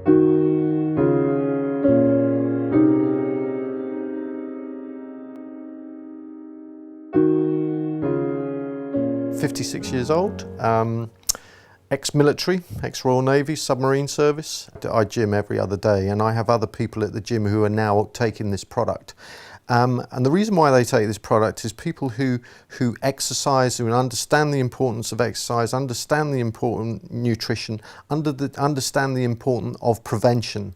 56 years old, ex-military, ex-Royal Navy, submarine service. I gym every other day, and I have other people at the gym who are now taking this product. And the reason why they take this product is people who exercise, who understand the importance of exercise, understand the important nutrition, understand the importance of prevention.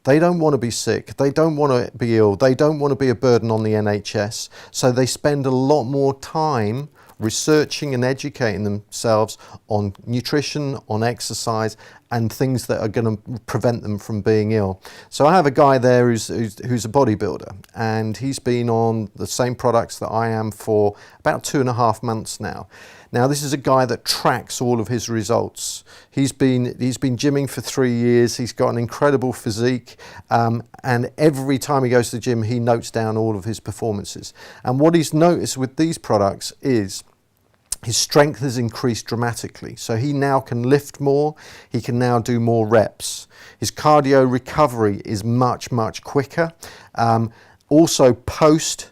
They don't want to be sick, they don't want to be ill, they don't want to be a burden on the NHS, so they spend a lot more time researching and educating themselves on nutrition, on exercise, and things that are going to prevent them from being ill. So I have a guy there who's a bodybuilder, and he's been on the same products that I am for about 2.5 months now. Now this is a guy that tracks all of his results. He's been gymming for 3 years, he's got an incredible physique, and every time he goes to the gym he notes down all of his performances. And what he's noticed with these products is his strength has increased dramatically. So he now can lift more, he can now do more reps. His cardio recovery is much, much quicker. Also post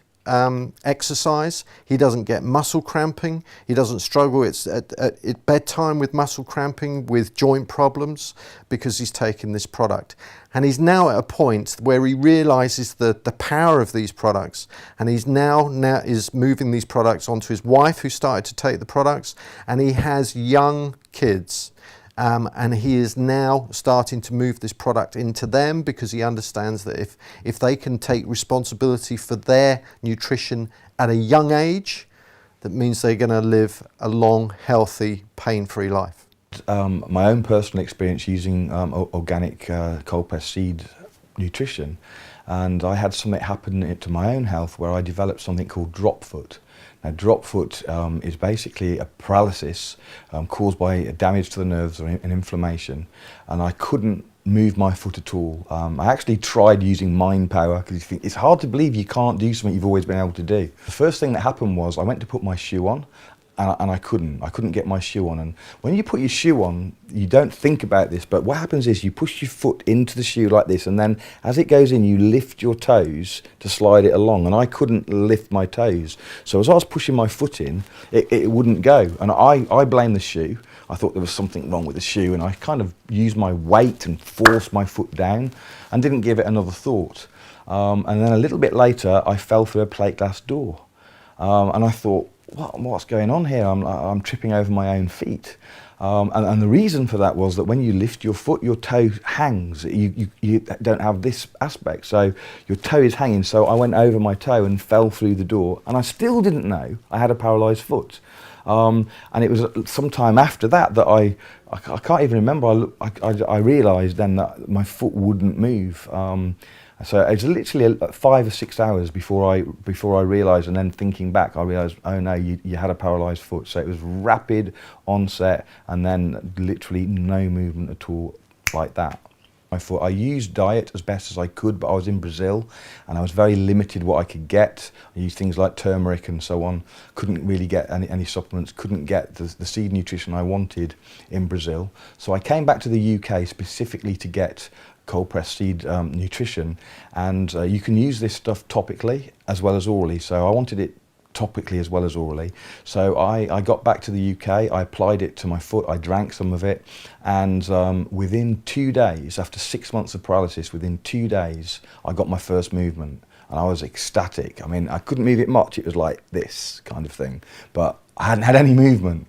exercise, he doesn't get muscle cramping, he doesn't struggle at bedtime with muscle cramping, with joint problems, because he's taken this product. And he's now at a point where he realizes the power of these products, and he's now is moving these products onto his wife, who started to take the products, and he has young kids. And he is now starting to move this product into them, because he understands that if they can take responsibility for their nutrition at a young age, that means they're going to live a long, healthy, pain-free life. My own personal experience using organic cold-pressed seed nutrition, and I had something happen to my own health where I developed something called drop foot. Now, drop foot is basically a paralysis caused by damage to the nerves or an inflammation, and I couldn't move my foot at all. I actually tried using mind power, because you think it's hard to believe you can't do something you've always been able to do. The first thing that happened was I went to put my shoe on, and I couldn't get my shoe on. And when you put your shoe on, you don't think about this, but what happens is you push your foot into the shoe like this, and then as it goes in, you lift your toes to slide it along, and I couldn't lift my toes. So as I was pushing my foot in, it wouldn't go, and I blamed the shoe. I thought there was something wrong with the shoe, and I kind of used my weight and forced my foot down and didn't give it another thought. And then a little bit later, I fell through a plate glass door, and I thought, what's going on here? I'm tripping over my own feet. And the reason for that was that when you lift your foot, your toe hangs. You don't have this aspect, so your toe is hanging. So I went over my toe and fell through the door, and I still didn't know I had a paralysed foot. And it was sometime after that that I can't even remember, I realised then that my foot wouldn't move. So it was literally 5 or 6 hours before I realised, and then thinking back, I realised, oh no, you had a paralysed foot. So it was rapid onset, and then literally no movement at all like that. I used diet as best as I could, but I was in Brazil and I was very limited what I could get. I used things like turmeric and so on. Couldn't really get any supplements, couldn't get the seed nutrition I wanted in Brazil. So I came back to the UK specifically to get cold-pressed seed nutrition, and you can use this stuff topically as well as orally. So I wanted it topically as well as orally. So I got back to the UK, I applied it to my foot, I drank some of it, and within 2 days, after 6 months of paralysis, within 2 days, I got my first movement, and I was ecstatic. I mean, I couldn't move it much, it was like this kind of thing, but I hadn't had any movement.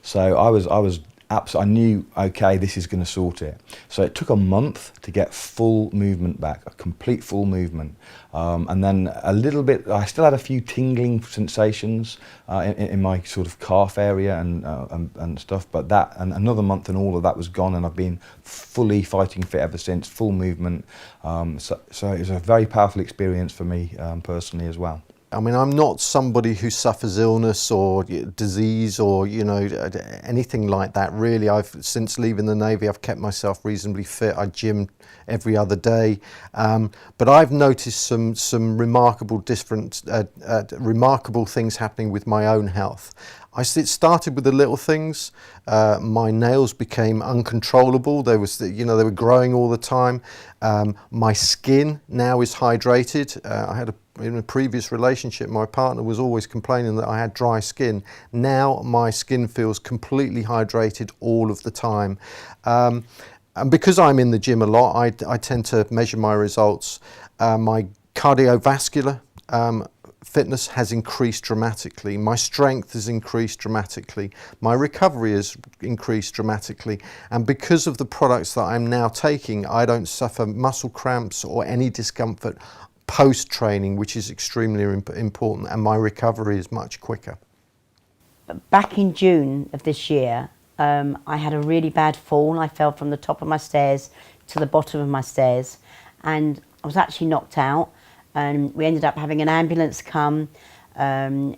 So I knew, okay, this is going to sort it. So it took a month to get full movement back, a complete full movement. And then a little bit, I still had a few tingling sensations in my sort of calf area and stuff, but that, and another month and all of that was gone, and I've been fully fighting fit ever since, full movement. So it was a very powerful experience for me personally as well. I mean, I'm not somebody who suffers illness or disease or, anything like that, really. Since leaving the Navy, I've kept myself reasonably fit. I gym every other day. But I've noticed some remarkable remarkable things happening with my own health. It started with the little things. My nails became uncontrollable. They were growing all the time. My skin now is hydrated. In a previous relationship, my partner was always complaining that I had dry skin. Now my skin feels completely hydrated all of the time. And because I'm in the gym a lot, I tend to measure my results. My cardiovascular fitness has increased dramatically. My strength has increased dramatically. My recovery has increased dramatically. And because of the products that I'm now taking, I don't suffer muscle cramps or any discomfort post-training, which is extremely important, and my recovery is much quicker. Back in June of this year, I had a really bad fall. I fell from the top of my stairs to the bottom of my stairs, and I was actually knocked out, and we ended up having an ambulance come. I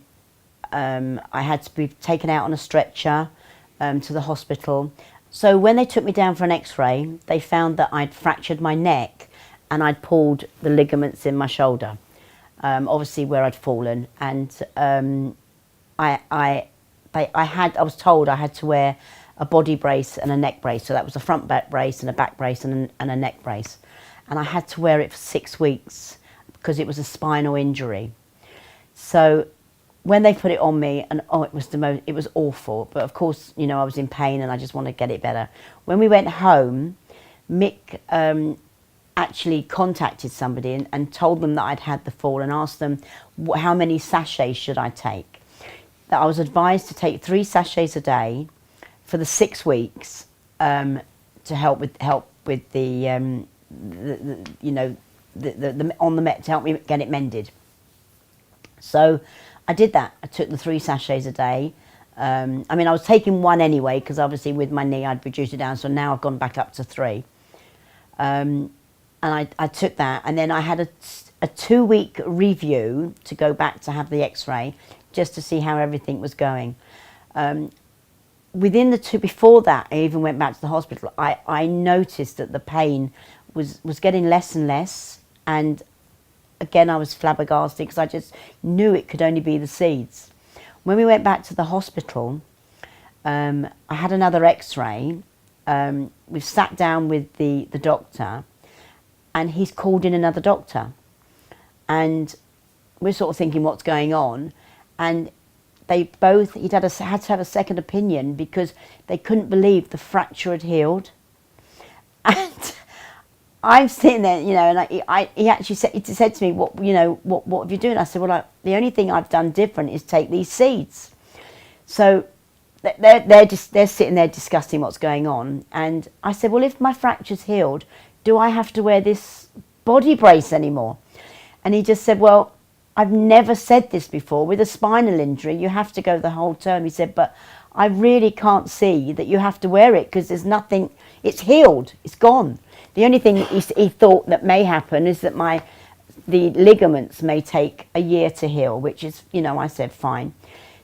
had to be taken out on a stretcher to the hospital. So when they took me down for an x-ray, they found that I'd fractured my neck and I'd pulled the ligaments in my shoulder, obviously where I'd fallen. And I was told I had to wear a body brace and a neck brace. So that was a front back brace and a back brace and a neck brace. And I had to wear it for 6 weeks because it was a spinal injury. So when they put it on me, and it was awful. But of course, I was in pain and I just wanted to get it better. When we went home, Mick actually contacted somebody and told them that I'd had the fall and asked them how many sachets should I take. That I was advised to take 3 sachets a day for the 6 weeks to help with the to help me get it mended. So I did that. I took the 3 sachets a day. I was taking 1 anyway because obviously with my knee I'd reduced it down, so now I've gone back up to 3. And I took that, and then I had a 2-week review to go back to have the x-ray just to see how everything was going. Within the 2, before that, I even went back to the hospital, I noticed that the pain was getting less and less, and again I was flabbergasted because I just knew it could only be the seeds. When we went back to the hospital, I had another x-ray. We've sat down with the doctor, and he's called in another doctor, and we're sort of thinking what's going on, and he'd had to have a second opinion because they couldn't believe the fracture had healed. And I'm sitting there, and he actually said to me, what have you done? I said, well, the only thing I've done different is take these seeds. So they're sitting there discussing what's going on, and I said, well, if my fracture's healed, do I have to wear this body brace anymore? And he just said, well, I've never said this before. With a spinal injury, you have to go the whole term. He said, but I really can't see that you have to wear it because there's nothing, it's healed, it's gone. The only thing he thought that may happen is that the ligaments may take a year to heal, which is, I said, fine.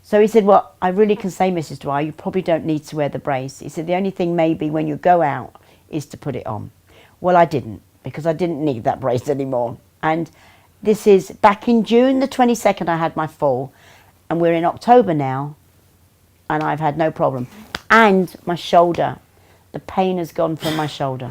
So he said, well, I really can say, Mrs. Dwyer, you probably don't need to wear the brace. He said, the only thing maybe when you go out is to put it on. Well, I didn't, because I didn't need that brace anymore. And this is back in June the 22nd I had my fall, and we're in October now, and I've had no problem. And my shoulder, the pain has gone from my shoulder.